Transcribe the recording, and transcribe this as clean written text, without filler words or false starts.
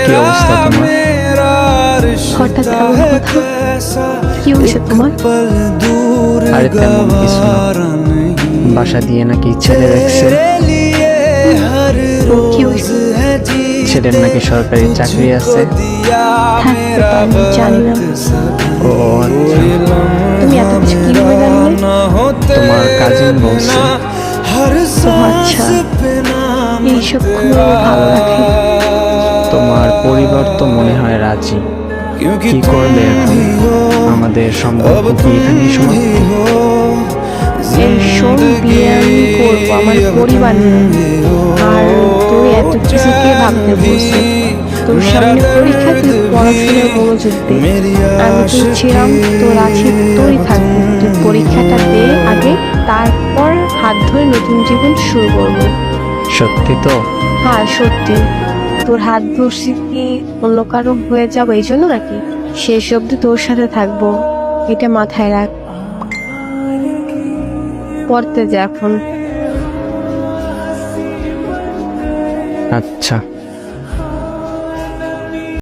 কি অবস্থা তোমার? হঠাৎ এমন কথা, কি হয়েছে তোমার? আরে তেমন কিছু না, বাসা দিয়ে নাকি ছেলে রাখছে। তো কি হয়েছে? ছেলের নাকি সরকারি চাকরি আছে। থাকতে পারি, জানি না। ও আচ্ছা, তুমি এত কিছু কিভাবে জানলে? তোমার কাজিন বলছে। ও আচ্ছা, এইসব খুবই ভালো লাগে। তোমার পরিবার তো মনে হয় রাজি। কি করবে এখন? আমাদের সম্পর্ক কি এখানেই সমাপ্ত? এই শোন, বিয়ে আমি করবো, আমার পরিবার নিয়ে। আর তুই এত কিছু কে ভাবতে বলছে? তোর সামনে পরীক্ষা, তুই পড়াশোনায় মনোযোগ দে। আমি তুই ছিলাম, তোর আছি, তোরই থাকবো। তুই পরীক্ষাটা দে আগে, তারপর হাত ধরে নতুন জীবন শুরু করবো। সত্যি তো? হ্যাঁ সত্যি। তোর হাত ধরছি কি অন্য কারো হয়ে যাবো এই জন্য নাকি? শেষ অব্দি তোর সাথে থাকবো, এটা মাথায় রাখ। পড়তে যা এখন। আচ্ছা।